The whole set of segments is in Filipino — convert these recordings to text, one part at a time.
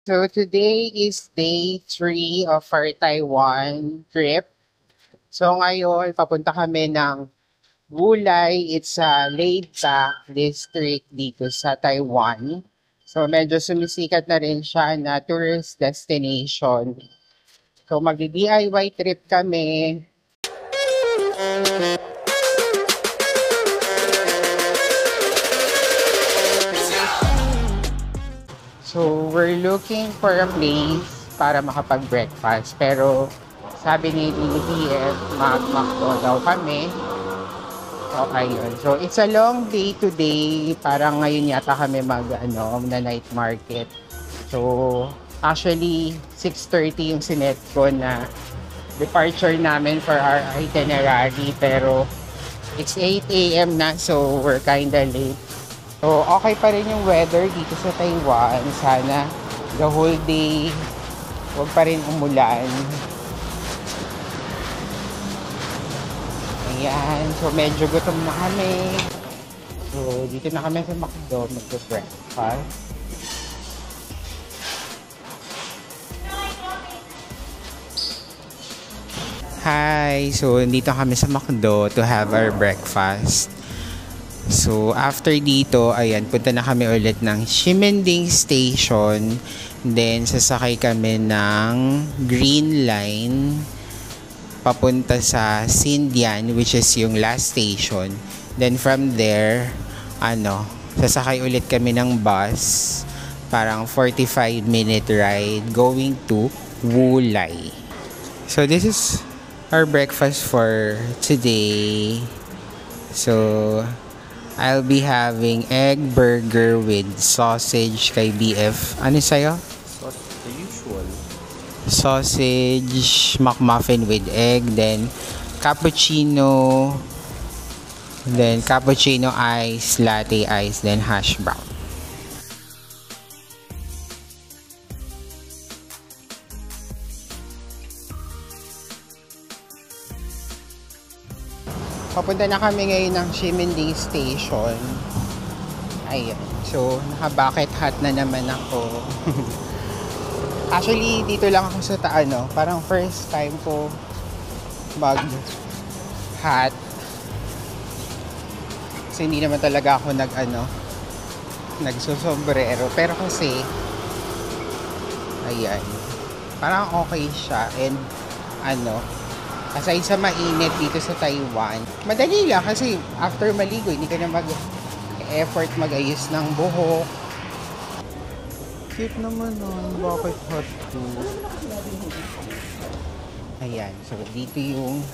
So today is day 3 of our Taiwan trip. So ngayon, papunta kami ng Wulai. It's a laid-back district dito sa Taiwan. So medyo sumisikat na rin siya na tourist destination. So magdi-DIY trip kami. So we're looking for a place para makapag-breakfast. Pero sabi ni DF, mag-McDo daw kami. So ayun. So it's a long day today. Parang ngayon yata kami na night market. So actually 6:30 yung sinet ko na departure namin for our itinerary. Pero it's 8 AM na, so we're kinda late. So, okay pa rin yung weather dito sa Taiwan. Sana the whole day, huwag pa rin umulan. Ayan. So, medyo gutom na kami. So, dito na kami sa McDo mag-breakfast. Hi! So, dito kami sa McDo to have our breakfast. So, after dito, ayan, punta na kami ulit ng Ximending Station. Then, sasakay kami ng Green Line papunta sa Xindian, which is yung last station. Then, from there, sasakay ulit kami ng bus. Parang 45-minute ride going to Wulai. So, this is our breakfast for today. So, I'll be having egg burger with sausage kay BF. Ano sa'yo? The usual. Sausage, McMuffin with egg, then cappuccino ice, latte ice, then hash brown. Papunta na kami ngayon ng Ximending Station. Ayan. So, naka-bucket hat na naman ako. Actually, dito lang ako sa parang first time ko mag-hat. Kasi hindi naman talaga ako nagsusombrero. Pero kasi, ayan. Parang okay siya. And, aside sa mainit dito sa Taiwan, madali lang kasi after maligo, hindi ka na mag-effort mag-ayos ng buhok. Cute naman bakit hot to? Ayan, so dito yung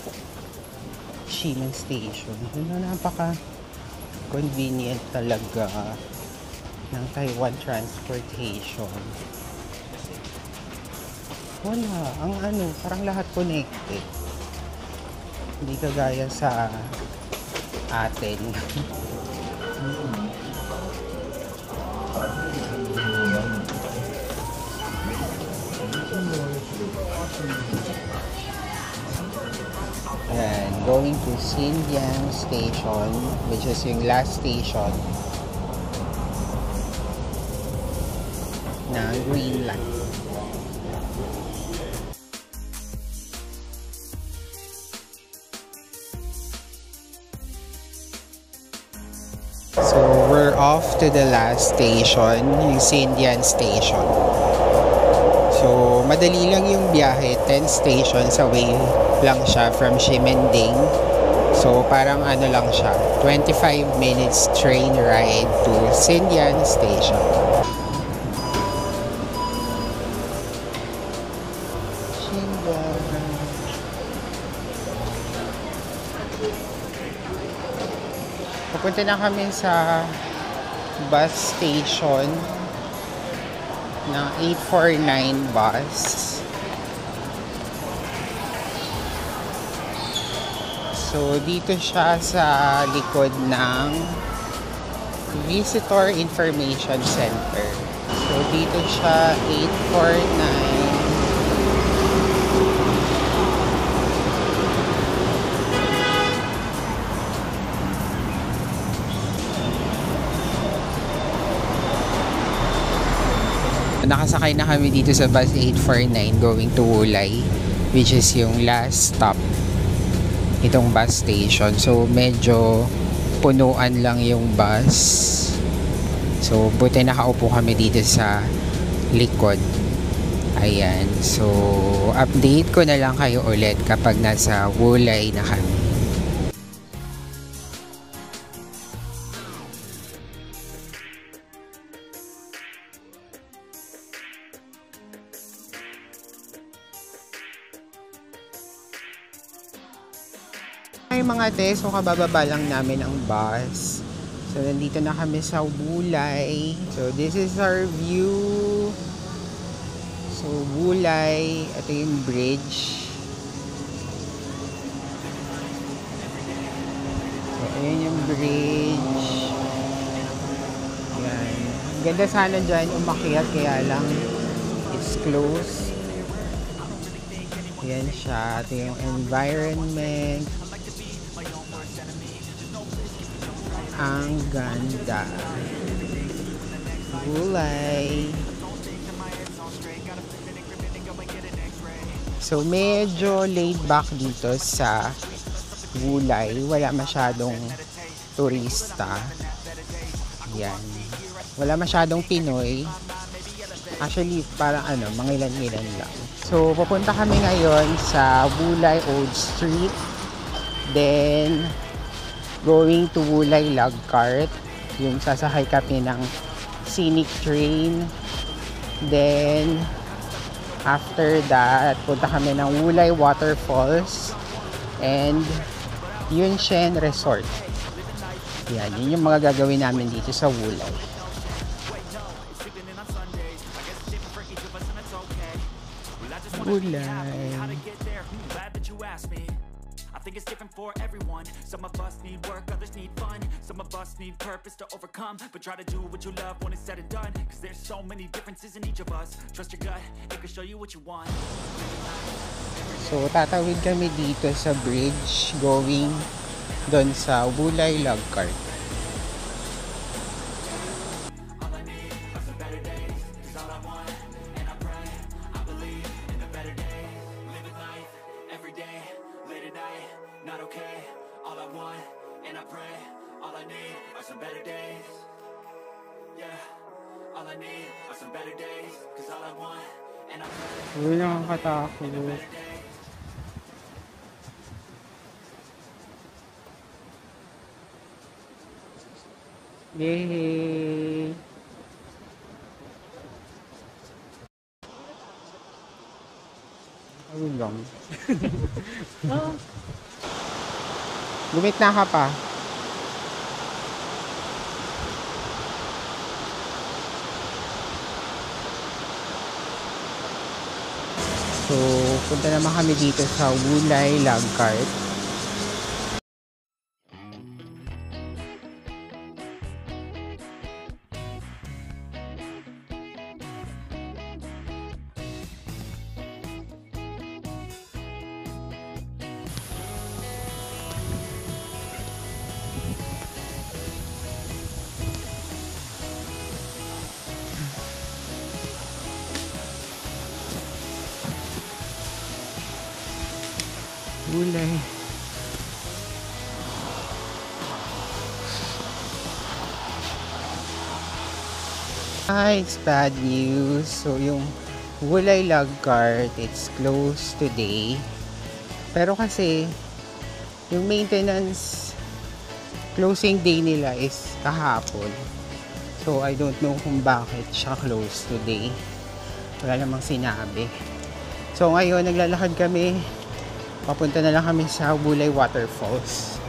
Ximending Station. Napaka-convenient talaga ng Taiwan transportation. Wala, parang lahat connected. Hindi kagaya sa atin. And going to Xindian Station, which is yung last station na Green Line. So, we're off to the last station, yung Xindian Station. So, madali lang yung biyahe, 10 stations away lang siya from Ximending. So, parang lang siya, 25 minutes train ride to Xindian Station. Pupunta na kami sa bus station ng 849 bus. So, dito siya sa likod ng Visitor Information Center. So, dito siya 849. Nakasakay na kami dito sa bus 849 going to Wulay, which is yung last stop itong bus station. So medyo punuan lang yung bus. So buti nakaupo kami dito sa likod. Ayan. So update ko na lang kayo ulit kapag nasa Wulay na kami. Ay mga te, so kabababa lang namin ang bus. So nandito na kami sa Wulay. So this is our view. So Wulay, ito yung bridge. So ayan yung bridge. Ayan. Ganda sana dyan umakyat, kaya lang it's closed. Ayan siya. Ito yung environment. Ang ganda. Wulay. So medyo laid back dito sa Wulay. Wala masyadong turista. Yan. Wala masyadong Pinoy. Actually, parang mga ilan-ilan lang. So pupunta kami ngayon sa Wulay Old Street. Then going to Wulay Lagcart, yung sasakay kami ng scenic train. Then after that, punta kami ng Wulay Waterfalls and Yunshen Resort. Yan, yun yung mga gagawin namin dito sa Wulay. Wulay. I think it's different for everyone. Some of us need work, others need fun. Some of us need purpose to overcome. But try to do what you love when it's said and done. Cause there's so many differences in each of us. Trust your gut, it can show you what you want. So tatawid kami dito sa bridge going doon sa Wulay Lagcart. Uy, nakakatakot. Yay! Ayun lang. Gumit na ka pa. So, punta naman kami dito sa Wulay Lagcart. Wulay. It's bad news. So yung Wulay Lagcart, it's closed today. Pero kasi yung maintenance closing day nila is kahapon. So I don't know kung bakit siya closed today. Wala namang sinabi. So ngayon naglalakad kami. Papunta na lang kami sa Wulay Waterfalls.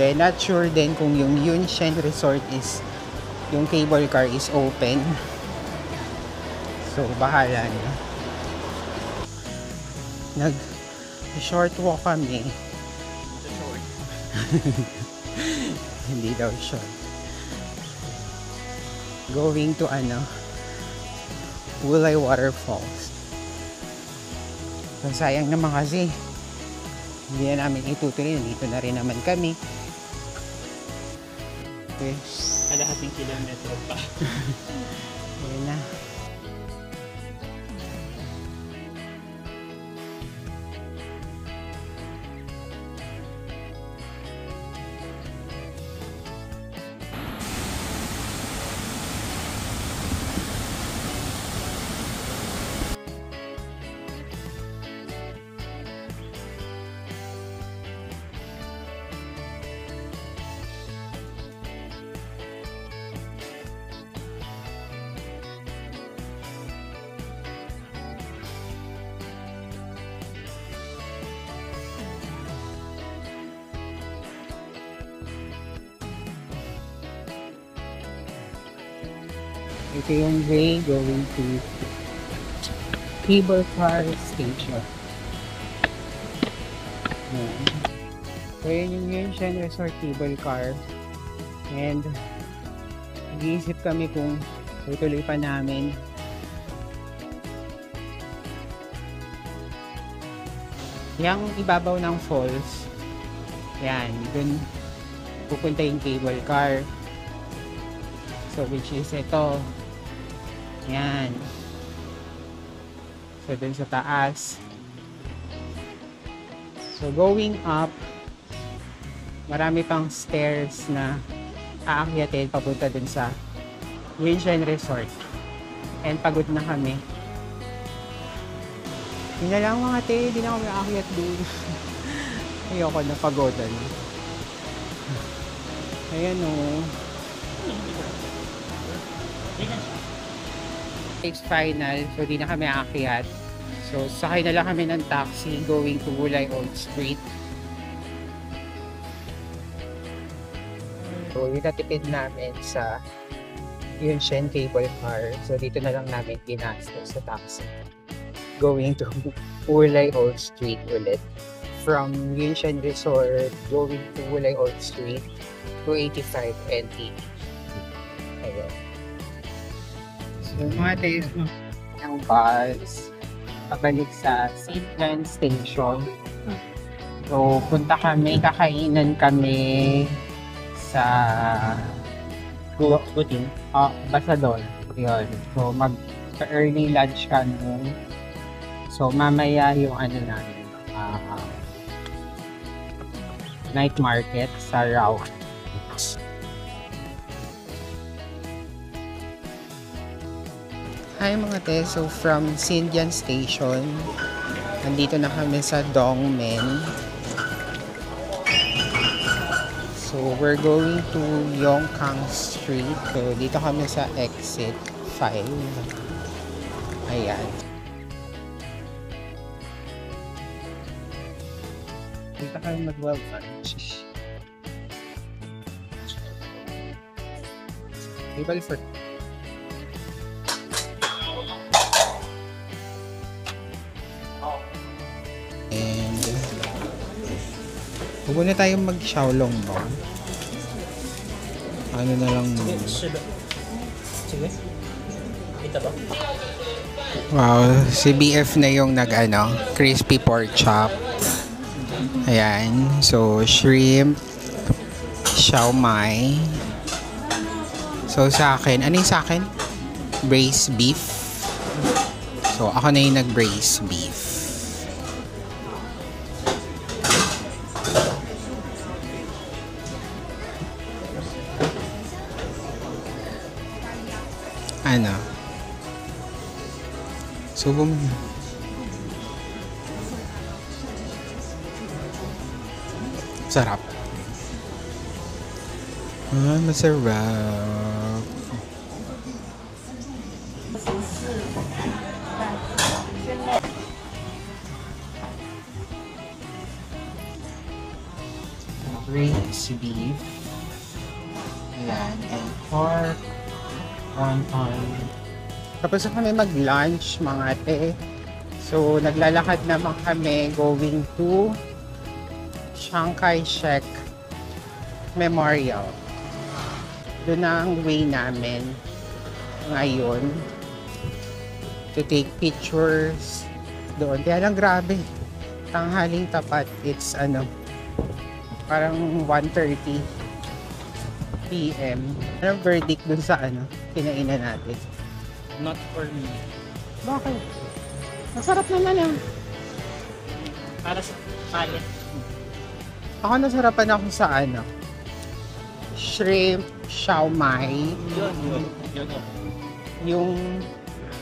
Then, not sure din kung yung Yunshen Resort is, yung cable car is open. So, bahala na. Nag-short walk kami. Hindi daw short. Going to Wulay Waterfalls. So, sayang naman kasi hindi na namin itutuloy. Dito na rin naman kami. Okay. Kalahating kilometro pa. Ayan na. Ito yung way going to cable car station. Ayan. So yun yung Yunxian Resort cable car. And nag-iisip kami kung tutuloy pa namin. Yung ibabaw ng falls, yan, dun pupunta yung cable car. So which is ito. Yan. So dun sa taas. So going up, marami pang stairs na aakyatin papunta dun sa Yunxian Resort. And pagod na kami. Yun na lang mga te, hindi na kami aakyat dun. Ayoko na pagodan. Ayan o. It's final, so di na kami aakyat. So sakay na lang kami ng taxi going to Wulay Old Street. So yung natipid namin sa Yunxian cable car. So dito na lang namin ginastos sa taxi. Going to Wulay Old Street ulit. From Yunxian Resort going to Wulay Old Street, 285 NT. Ayan. So mga days ng bus pabalik sa Xinjiang Station. So punta kami, kakainan kami sa Butin. basta doon. Yun. So mag-early lunch kami. So mamaya yung ano namin, night market sa Rao. Hi mga te, so from Xinjiang Station, nandito na kami sa Dongmen. So we're going to Yongkang Street. So dito kami sa exit 5. Ayan. Dito kami mag-lunch. Table for and huwag na tayong mag-Xiaolong ba? Ano na lang mo? Sige. Kita ba? Wow, si BF na yung nag-ano, crispy pork chop. Ayan, so shrimp, siomai. So sa akin, ano yung sa akin? Braised beef. So ako na yung nag-braised beef. Ano? So sarap. Masarap. Braised beef. Ayan. And pork. Wonton. Tapos na kami mag-lunch, mga ate. So, naglalakad naman kami going to Chiang Kai-shek Memorial. Doon na ang way namin ngayon to take pictures doon. Kaya lang grabe, tanghaling tapat, it's ano, parang 1:30 PM. Anong verdict dun sa ano, kinainan natin? Not for me. Bakit? Masarap naman ah. Para sa palate. Ako nasarapan ako sa ano, shrimp siao mai. Yun. Yung,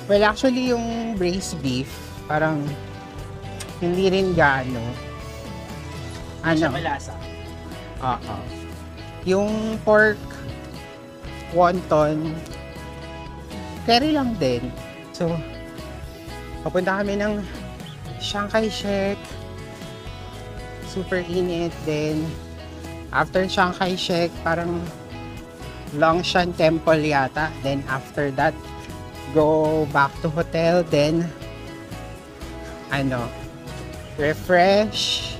well actually yung braised beef, parang hindi rin gaano. Siya Ano? malasa. Oo. Yung pork wonton, carry lang din. So, papunta kami ng Chiang Kai-shek. Super init. Then, after Chiang Kai-shek, parang Longshan Temple yata. Then, after that, go back to hotel. Then, refresh.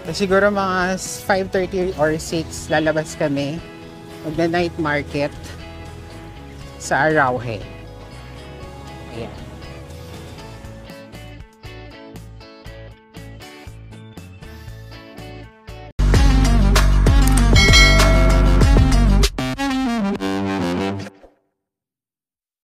So, siguro mga 5:30 or 6 lalabas kami. Magna-night market sa Arauhe. Ayan.